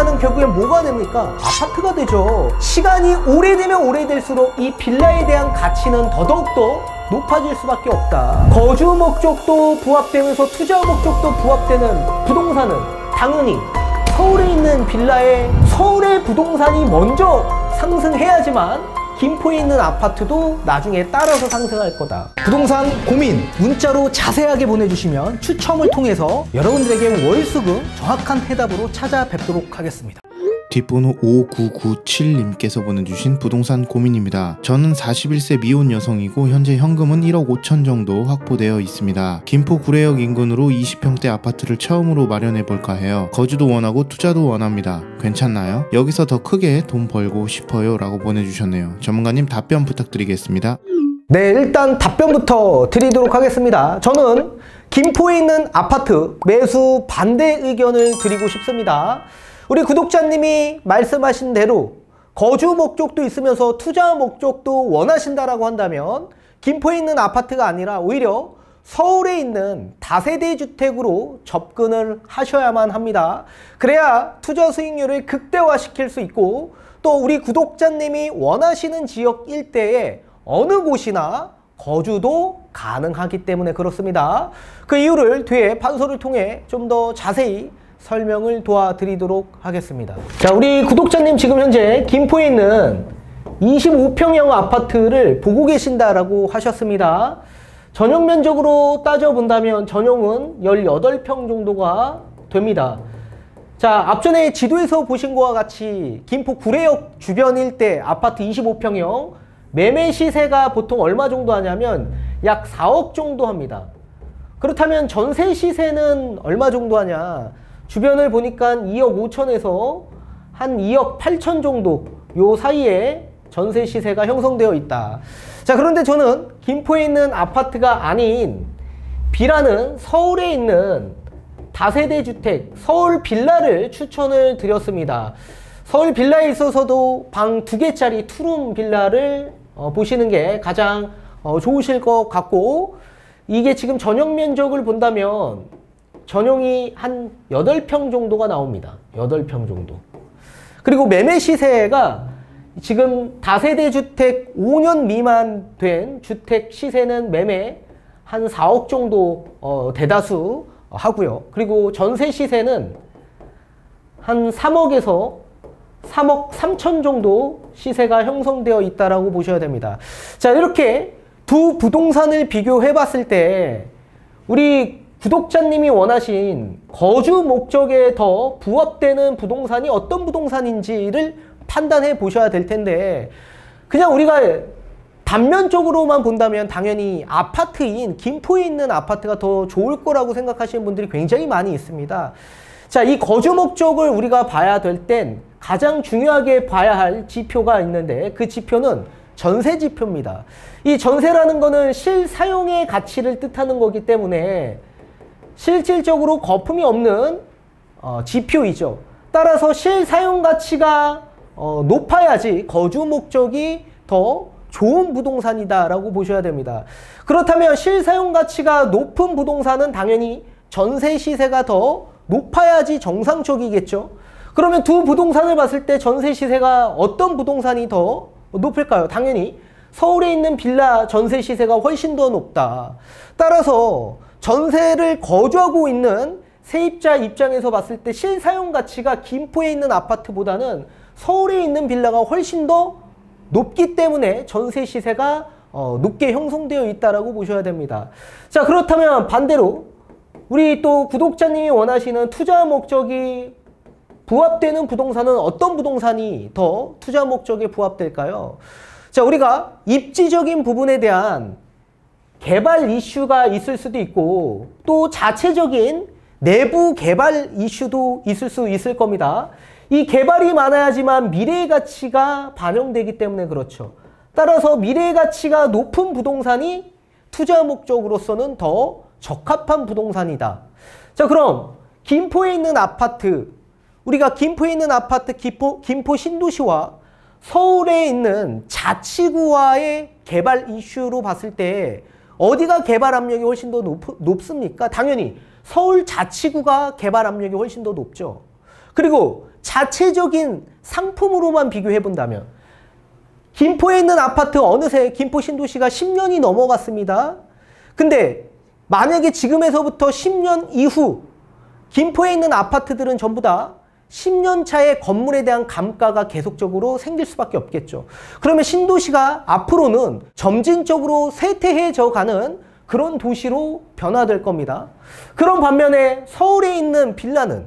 빌라는 결국엔 뭐가 됩니까? 아파트가 되죠. 시간이 오래되면 오래될수록 이 빌라에 대한 가치는 더더욱더 높아질 수밖에 없다. 거주 목적도 부합되면서 투자 목적도 부합되는 부동산은 당연히 서울에 있는 빌라에 서울의 부동산이 먼저 상승해야지만 김포에 있는 아파트도 나중에 따라서 상승할 거다. 부동산 고민 문자로 자세하게 보내주시면 추첨을 통해서 여러분들에게 월수금 정확한 해답으로 찾아뵙도록 하겠습니다. 뒷번호 5997님께서 보내주신 부동산 고민입니다. 저는 41세 미혼 여성이고 현재 현금은 1억 5천 정도 확보되어 있습니다. 김포 구례역 인근으로 20평대 아파트를 처음으로 마련해볼까 해요. 거주도 원하고 투자도 원합니다. 괜찮나요? 여기서 더 크게 돈 벌고 싶어요 라고 보내주셨네요. 전문가님 답변 부탁드리겠습니다. 네, 일단 답변부터 드리도록 하겠습니다. 저는 김포에 있는 아파트 매수 반대 의견을 드리고 싶습니다. 우리 구독자님이 말씀하신 대로 거주 목적도 있으면서 투자 목적도 원하신다라고 한다면 김포에 있는 아파트가 아니라 오히려 서울에 있는 다세대 주택으로 접근을 하셔야만 합니다. 그래야 투자 수익률을 극대화시킬 수 있고 또 우리 구독자님이 원하시는 지역 일대에 어느 곳이나 거주도 가능하기 때문에 그렇습니다. 그 이유를 뒤에 판서를 통해 좀 더 자세히 설명을 도와드리도록 하겠습니다. 자, 우리 구독자님 지금 현재 김포에 있는 25평형 아파트를 보고 계신다라고 하셨습니다. 전용 면적으로 따져본다면 전용은 18평 정도가 됩니다. 자, 앞전에 지도에서 보신 것과 같이 김포 구례역 주변 일대 아파트 25평형 매매 시세가 보통 얼마 정도 하냐면 약 4억 정도 합니다. 그렇다면 전세 시세는 얼마 정도 하냐? 주변을 보니까 2억 5천에서 한 2억 8천 정도 요 사이에 전세 시세가 형성되어 있다. 자, 그런데 저는 김포에 있는 아파트가 아닌 B라는 서울에 있는 다세대 주택 서울 빌라를 추천을 드렸습니다. 서울 빌라에 있어서도 방 2개짜리 투룸 빌라를 보시는 게 가장 좋으실 것 같고, 이게 지금 전용 면적을 본다면 전용이 한 8평 정도가 나옵니다. 8평 정도. 그리고 매매 시세가 지금 다세대 주택 5년 미만 된 주택 시세는 매매 한 4억 정도 대다수 하고요. 그리고 전세 시세는 한 3억에서 3억 3천 정도 시세가 형성되어 있다라고 보셔야 됩니다. 자, 이렇게 두 부동산을 비교해 봤을 때 우리 구독자님이 원하신 거주 목적에 더 부합되는 부동산이 어떤 부동산인지를 판단해 보셔야 될 텐데, 그냥 우리가 단면적으로만 본다면 당연히 아파트인 김포에 있는 아파트가 더 좋을 거라고 생각하시는 분들이 굉장히 많이 있습니다. 자, 이 거주 목적을 우리가 봐야 될 땐 가장 중요하게 봐야 할 지표가 있는데 그 지표는 전세 지표입니다. 이 전세라는 거는 실사용의 가치를 뜻하는 거기 때문에 실질적으로 거품이 없는 지표이죠. 따라서 실사용 가치가 높아야지 거주 목적이 더 좋은 부동산이다 라고 보셔야 됩니다. 그렇다면 실사용 가치가 높은 부동산은 당연히 전세 시세가 더 높아야지 정상적이겠죠. 그러면 두 부동산을 봤을 때 전세 시세가 어떤 부동산이 더 높을까요? 당연히 서울에 있는 빌라 전세 시세가 훨씬 더 높다. 따라서 전세를 거주하고 있는 세입자 입장에서 봤을 때 실사용 가치가 김포에 있는 아파트보다는 서울에 있는 빌라가 훨씬 더 높기 때문에 전세 시세가 높게 형성되어 있다라고 보셔야 됩니다. 자, 그렇다면 반대로 우리 또 구독자님이 원하시는 투자 목적이 부합되는 부동산은 어떤 부동산이 더 투자 목적에 부합될까요? 자, 우리가 입지적인 부분에 대한 개발 이슈가 있을 수도 있고 또 자체적인 내부 개발 이슈도 있을 수 있을 겁니다. 이 개발이 많아야지만 미래의 가치가 반영되기 때문에 그렇죠. 따라서 미래의 가치가 높은 부동산이 투자 목적으로서는 더 적합한 부동산이다. 자, 그럼 김포에 있는 아파트, 우리가 김포에 있는 아파트 김포 신도시와 서울에 있는 자치구와의 개발 이슈로 봤을 때 어디가 개발 압력이 훨씬 더 높습니까? 당연히 서울 자치구가 개발 압력이 훨씬 더 높죠. 그리고 자체적인 상품으로만 비교해 본다면 김포에 있는 아파트 어느새 김포 신도시가 10년이 넘어갔습니다. 근데 만약에 지금에서부터 10년 이후 김포에 있는 아파트들은 전부 다 10년 차의 건물에 대한 감가가 계속적으로 생길 수밖에 없겠죠. 그러면 신도시가 앞으로는 점진적으로 쇠퇴해져 가는 그런 도시로 변화될 겁니다. 그런 반면에 서울에 있는 빌라는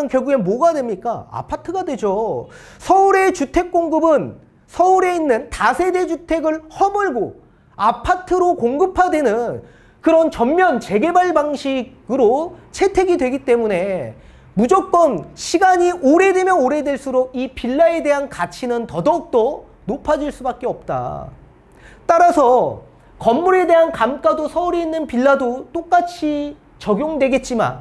결국엔 뭐가 됩니까? 아파트가 되죠. 서울의 주택 공급은 서울에 있는 다세대 주택을 허물고 아파트로 공급화되는 그런 전면 재개발 방식으로 채택이 되기 때문에 무조건 시간이 오래되면 오래될수록 이 빌라에 대한 가치는 더더욱더 높아질 수밖에 없다. 따라서 건물에 대한 감가도 서울에 있는 빌라도 똑같이 적용되겠지만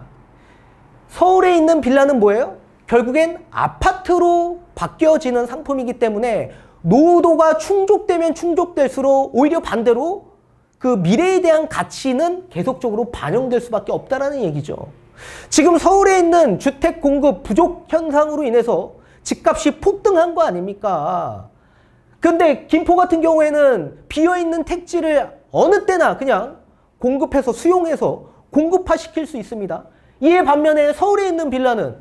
서울에 있는 빌라는 뭐예요? 결국엔 아파트로 바뀌어지는 상품이기 때문에 노후도가 충족되면 충족될수록 오히려 반대로 그 미래에 대한 가치는 계속적으로 반영될 수밖에 없다는 얘기죠. 지금 서울에 있는 주택 공급 부족 현상으로 인해서 집값이 폭등한 거 아닙니까? 근데 김포 같은 경우에는 비어있는 택지를 어느 때나 그냥 공급해서 수용해서 공급화시킬 수 있습니다. 이에 반면에 서울에 있는 빌라는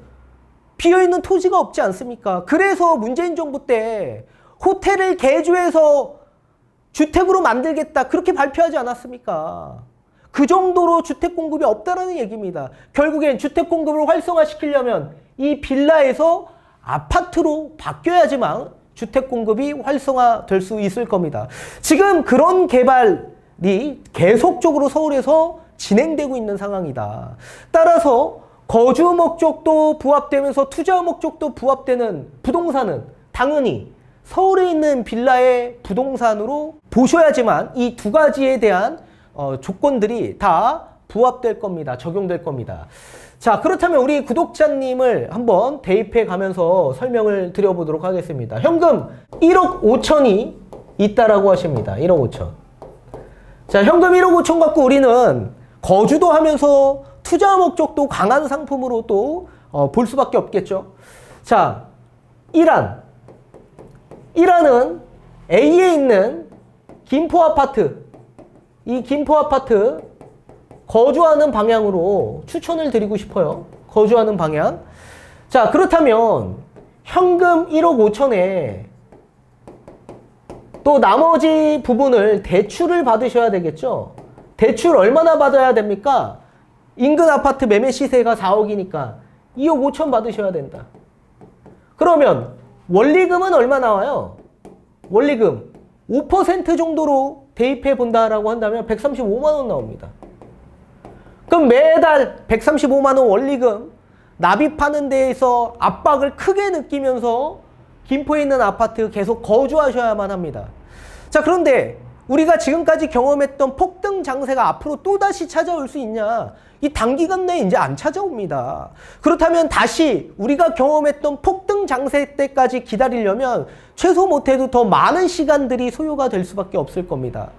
비어있는 토지가 없지 않습니까? 그래서 문재인 정부 때 호텔을 개조해서 주택으로 만들겠다 그렇게 발표하지 않았습니까? 그 정도로 주택 공급이 없다는 얘기입니다. 결국엔 주택 공급을 활성화시키려면 이 빌라에서 아파트로 바뀌어야지만 주택 공급이 활성화될 수 있을 겁니다. 지금 그런 개발이 계속적으로 서울에서 진행되고 있는 상황이다. 따라서 거주 목적도 부합되면서 투자 목적도 부합되는 부동산은 당연히 서울에 있는 빌라의 부동산으로 보셔야지만 이 두 가지에 대한 조건들이 다 부합될 겁니다. 적용될 겁니다. 자, 그렇다면 우리 구독자님을 한번 대입해 가면서 설명을 드려보도록 하겠습니다. 현금 1억 5천이 있다라고 하십니다. 1억 5천. 자, 현금 1억 5천 갖고 우리는 거주도 하면서 투자 목적도 강한 상품으로 또 볼 수밖에 없겠죠. 자, 이란은 A에 있는 김포 아파트, 이 김포 아파트 거주하는 방향으로 추천을 드리고 싶어요. 거주하는 방향. 자, 그렇다면 현금 1억 5천에 또 나머지 부분을 대출을 받으셔야 되겠죠. 대출 얼마나 받아야 됩니까? 인근 아파트 매매 시세가 4억이니까 2억 5천 받으셔야 된다. 그러면 원리금은 얼마 나와요? 원리금 5% 정도로 대입해 본다라고 한다면 135만 원 나옵니다. 그럼 매달 135만 원 원리금 납입하는 데에서 압박을 크게 느끼면서 김포에 있는 아파트 계속 거주하셔야만 합니다. 자, 그런데 우리가 지금까지 경험했던 폭등 장세가 앞으로 또다시 찾아올 수 있냐? 이 단기간 내에 이제 안 찾아옵니다. 그렇다면 다시 우리가 경험했던 폭등 장세 때까지 기다리려면 최소 못해도 더 많은 시간들이 소요가 될 수밖에 없을 겁니다.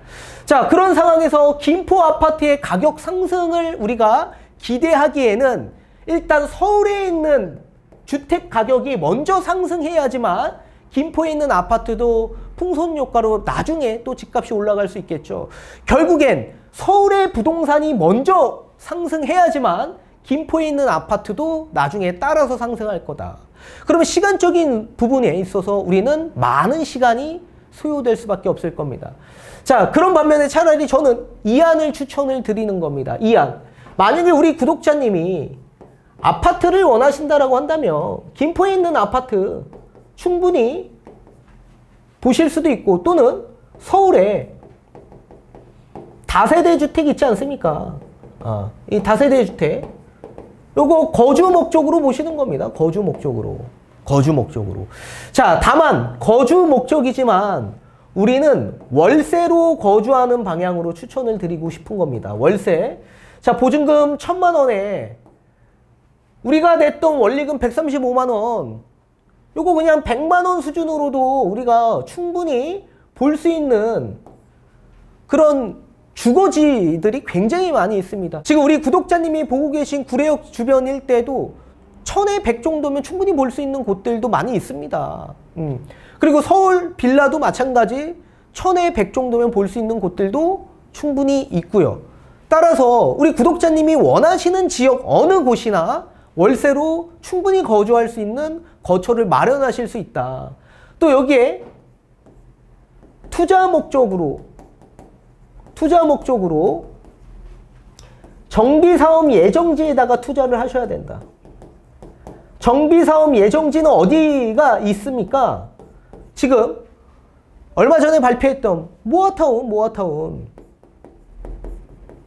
자, 그런 상황에서 김포 아파트의 가격 상승을 우리가 기대하기에는 일단 서울에 있는 주택 가격이 먼저 상승해야지만 김포에 있는 아파트도 풍선 효과로 나중에 또 집값이 올라갈 수 있겠죠. 결국엔 서울의 부동산이 먼저 상승해야지만 김포에 있는 아파트도 나중에 따라서 상승할 거다. 그러면 시간적인 부분에 있어서 우리는 많은 시간이 소요될 수밖에 없을 겁니다. 자, 그런 반면에 차라리 저는 이안을 추천을 드리는 겁니다. 이안. 만약에 우리 구독자님이 아파트를 원하신다라고 한다면 김포에 있는 아파트 충분히 보실 수도 있고, 또는 서울에 다세대 주택 있지 않습니까? 이 다세대 주택 요거 거주 목적으로 보시는 겁니다. 거주 목적으로. 자, 다만 거주 목적이지만 우리는 월세로 거주하는 방향으로 추천을 드리고 싶은 겁니다. 월세. 자, 보증금 1,000만 원에 우리가 냈던 원리금 135만 원, 요거 그냥 100만 원 수준으로도 우리가 충분히 볼 수 있는 그런 주거지들이 굉장히 많이 있습니다. 지금 우리 구독자님이 보고 계신 구례역 주변 일대도 1000에 100 정도면 충분히 볼 수 있는 곳들도 많이 있습니다. 그리고 서울 빌라도 마찬가지 1000에 100 정도면 볼 수 있는 곳들도 충분히 있고요. 따라서 우리 구독자님이 원하시는 지역 어느 곳이나 월세로 충분히 거주할 수 있는 거처를 마련하실 수 있다. 또 여기에 투자 목적으로 정비사업 예정지에다가 투자를 하셔야 된다. 정비사업 예정지는 어디가 있습니까? 지금 얼마 전에 발표했던 모아타운.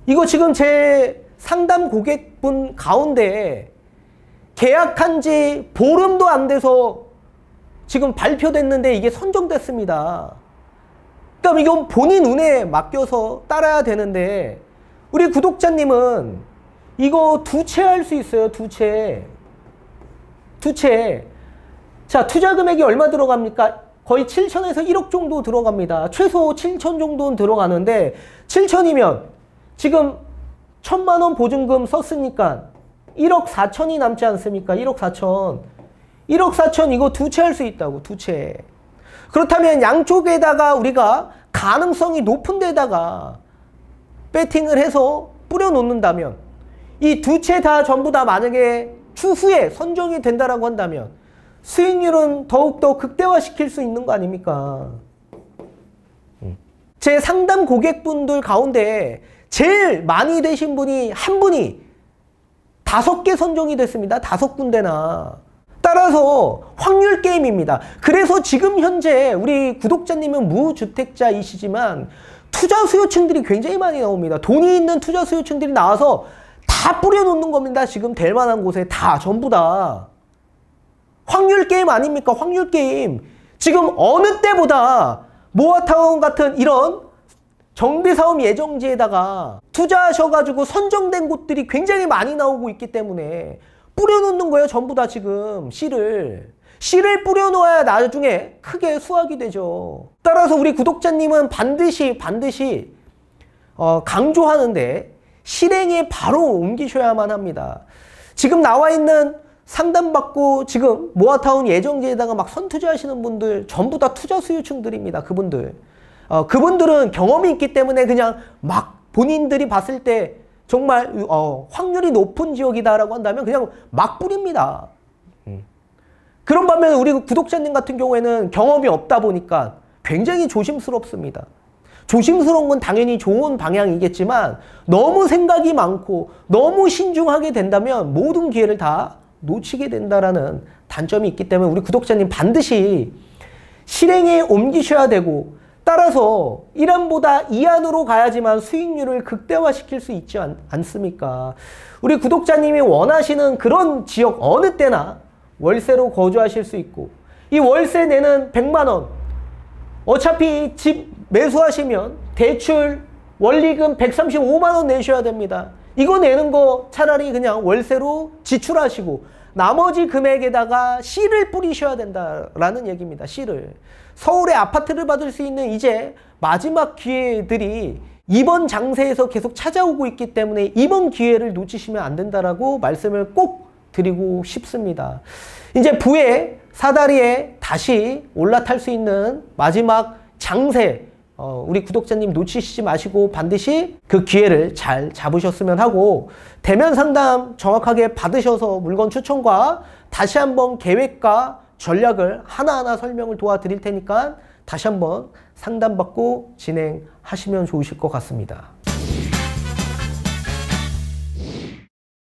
이거 지금 제 상담 고객분 가운데 계약한 지 보름도 안 돼서 지금 발표됐는데 이게 선정됐습니다. 그럼 이건 본인 운에 맡겨서 따라야 되는데 우리 구독자님은 이거 두 채 할 수 있어요. 두 채. 자, 투자 금액이 얼마 들어갑니까? 거의 7천에서 1억 정도 들어갑니다. 최소 7천 정도는 들어가는데 7천이면 지금 1,000만 원 보증금 썼으니까 1억 4천이 남지 않습니까? 1억 4천. 1억 4천 이거 두 채 할 수 있다고. 두 채. 그렇다면 양쪽에다가 우리가 가능성이 높은 데다가 배팅을 해서 뿌려 놓는다면 이 두 채 다 전부 다 만약에 추후에 선정이 된다라고 한다면 수익률은 더욱더 극대화시킬 수 있는 거 아닙니까? 제 상담 고객분들 가운데 제일 많이 되신 분이 한 분이 5개 선정이 됐습니다. 5군데나. 따라서 확률 게임입니다. 그래서 지금 현재 우리 구독자님은 무주택자이시지만 투자 수요층들이 굉장히 많이 나옵니다. 돈이 있는 투자 수요층들이 나와서 다 뿌려놓는 겁니다. 지금 될 만한 곳에 다 전부 다. 확률 게임 아닙니까? 확률 게임. 지금 어느 때보다 모아타운 같은 이런 정비사업 예정지에다가 투자하셔가지고 선정된 곳들이 굉장히 많이 나오고 있기 때문에 뿌려놓는 거예요. 전부 다 지금 씨를 뿌려놓아야 나중에 크게 수확이 되죠. 따라서 우리 구독자님은 반드시 강조하는데 실행에 바로 옮기셔야만 합니다. 지금 나와 있는 상담받고 지금 모아타운 예정지에다가 막 선투자하시는 분들 전부 다 투자 수요층들입니다. 그분들은 경험이 있기 때문에 그냥 막 본인들이 봤을 때 정말 확률이 높은 지역이다라고 한다면 그냥 막 뿌립니다. 그런 반면에 우리 구독자님 같은 경우에는 경험이 없다 보니까 굉장히 조심스럽습니다. 조심스러운 건 당연히 좋은 방향이겠지만 너무 생각이 많고 너무 신중하게 된다면 모든 기회를 다 놓치게 된다라는 단점이 있기 때문에 우리 구독자님 반드시 실행에 옮기셔야 되고 따라서 1안보다 2안으로 가야지만 수익률을 극대화시킬 수 있지 않습니까? 우리 구독자님이 원하시는 그런 지역 어느 때나 월세로 거주하실 수 있고 이 월세 내는 100만 원 어차피 집 매수하시면 대출 원리금 135만 원 내셔야 됩니다. 이거 내는 거 차라리 그냥 월세로 지출하시고 나머지 금액에다가 씨를 뿌리셔야 된다라는 얘기입니다. 씨를. 서울에 아파트를 받을 수 있는 이제 마지막 기회들이 이번 장세에서 계속 찾아오고 있기 때문에 이번 기회를 놓치시면 안 된다라고 말씀을 꼭 드리고 싶습니다. 이제 부의 사다리에 다시 올라탈 수 있는 마지막 장세 우리 구독자님 놓치시지 마시고 반드시 그 기회를 잘 잡으셨으면 하고 대면 상담 정확하게 받으셔서 물건 추천과 다시 한번 계획과 전략을 하나하나 설명을 도와드릴 테니까 다시 한번 상담받고 진행하시면 좋으실 것 같습니다.